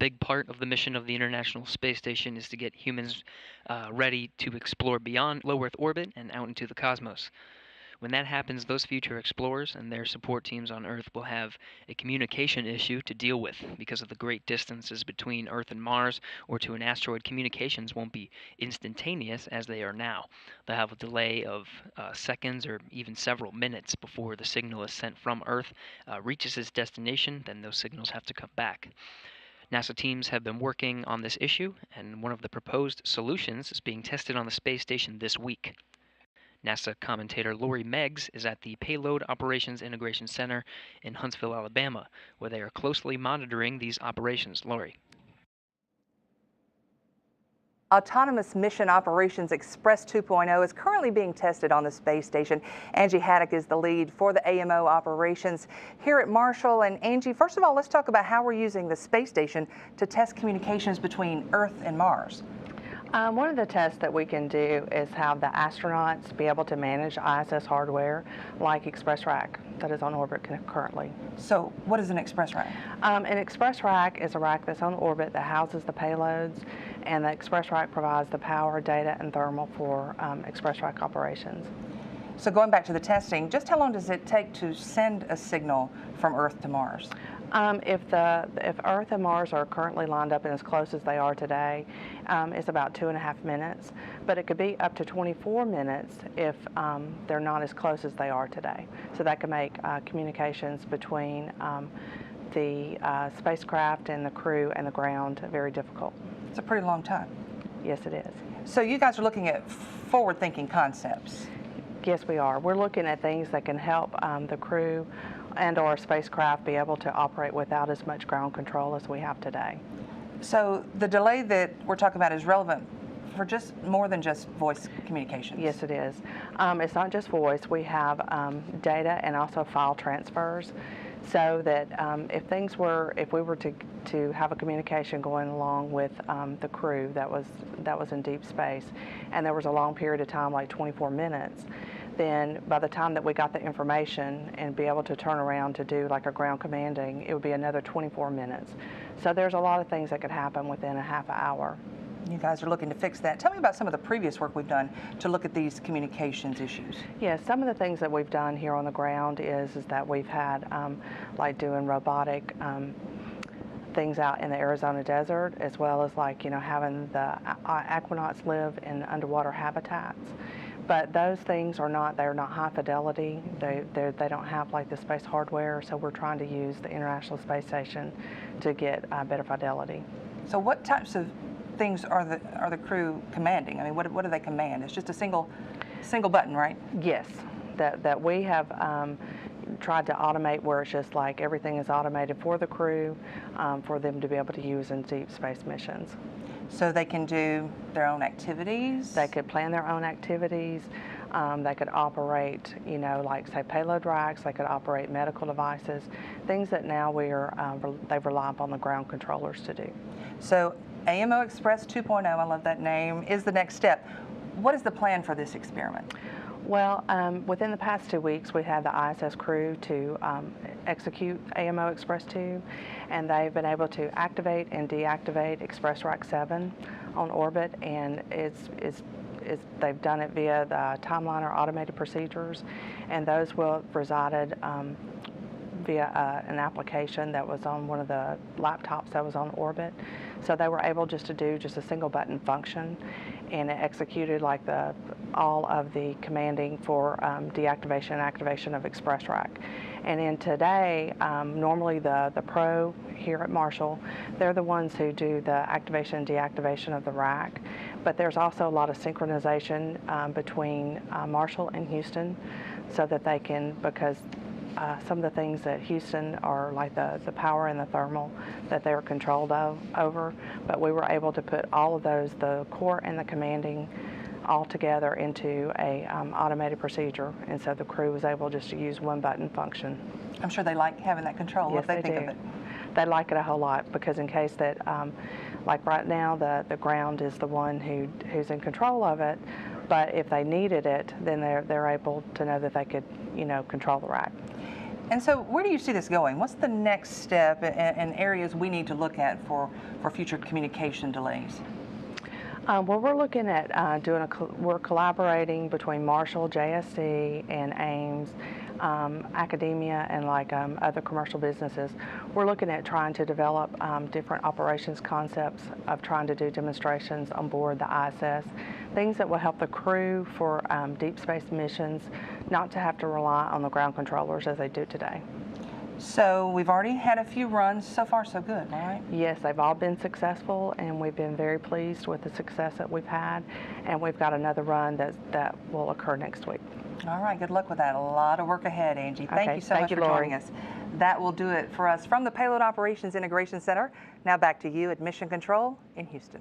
big part of the mission of the International Space Station is to get humans ready to explore beyond low Earth orbit and out into the cosmos. When that happens, those future explorers and their support teams on Earth will have a communication issue to deal with because of the great distances between Earth and Mars, or to an asteroid. Communications won't be instantaneous as they are now. They'll have a delay of seconds or even several minutes before the signal is sent from Earth, reaches its destination, then those signals have to come back. NASA teams have been working on this issue, and one of the proposed solutions is being tested on the space station this week. NASA commentator Lori Meggs is at the Payload Operations Integration Center in Huntsville, Alabama, where they are closely monitoring these operations. Lori. Autonomous Mission Operations Express 2.0 is currently being tested on the space station. Angie Haddock is the lead for the AMO operations here at Marshall. And Angie, first of all, let's talk about how we're using the space station to test communications between Earth and Mars. One of the tests that we can do is have the astronauts be able to manage ISS hardware like Express Rack that is on orbit currently. So what is an Express Rack? An Express Rack is a rack that's on orbit that houses the payloads, and the Express Rack provides the power, data, and thermal for Express Rack operations. So going back to the testing, just how long does it take to send a signal from Earth to Mars? If Earth and Mars are currently lined up and as close as they are today, it's about 2.5 minutes, but it could be up to 24 minutes if they're not as close as they are today. So that could make communications between the spacecraft and the crew and the ground very difficult. It's a pretty long time. Yes, it is. So you guys are looking at forward-thinking concepts. Yes, we are. We're looking at things that can help the crew and or spacecraft be able to operate without as much ground control as we have today. So the delay that we're talking about is relevant for just more than just voice communications. Yes, it is. It's not just voice. We have data and also file transfers, so that if we were to have a communication going along with the crew that was in deep space, and there was a long period of time, like 24 minutes, then by the time that we got the information and be able to turn around to do like a ground commanding, it would be another 24 minutes. So there's a lot of things that could happen within a half an hour. You guys are looking to fix that. Tell me about some of the previous work we've done to look at these communications issues. Yes, some of the things that we've done here on the ground is that we've had like doing robotic things out in the Arizona desert, as well as having the aquanauts live in underwater habitats. But those things they're not high fidelity. They don't have like the space hardware, so we're trying to use the International Space Station to get better fidelity. So what types of things are the crew commanding? I mean, what do they command? It's just a single button, right? Yes, that we have tried to automate, where it's just like everything is automated for the crew, for them to be able to use in deep space missions. So they can do their own activities? They could plan their own activities. They could operate, like say payload racks. They could operate medical devices, things that now they rely upon the ground controllers to do. So AMO Express 2.0, I love that name, is the next step. What is the plan for this experiment? Well, within the past 2 weeks, we had the ISS crew to execute AMO Express 2, and they've been able to activate and deactivate Express Rack 7 on orbit, and they've done it via the Timeliner automated procedures, and those will resided via an application that was on one of the laptops that was on orbit. So they were able just to do just a single button function, and it executed like all of the commanding for deactivation and activation of Express Rack. And in today, normally the Pro here at Marshall, they're the ones who do the activation and deactivation of the rack, but there's also a lot of synchronization between Marshall and Houston, so that they can, because some of the things at Houston are like the power and the thermal that they're controlled over, but we were able to put all of those, the core and the commanding, all together into a automated procedure, and so the crew was able just to use one button function. I'm sure they like having that control. Yes, what they think do. of it. They like it a whole lot, because in case that, like right now, the ground is the one who's in control of it, but if they needed it, then they're able to know that they could, control the rack. And so where do you see this going? What's the next step and areas we need to look at for future communication delays? Well, we're looking at we're collaborating between Marshall, JSC, and Ames, academia, and other commercial businesses. We're looking at trying to develop different operations concepts of trying to do demonstrations on board the ISS, things that will help the crew for deep space missions not to have to rely on the ground controllers as they do today. So we've already had a few runs. So far, so good, all right? Yes, they've all been successful, and we've been very pleased with the success that we've had. And we've got another run that will occur next week. All right, good luck with that. A lot of work ahead, Angie. Thank you so much for joining us. That will do it for us from the Payload Operations Integration Center. Now back to you at Mission Control in Houston.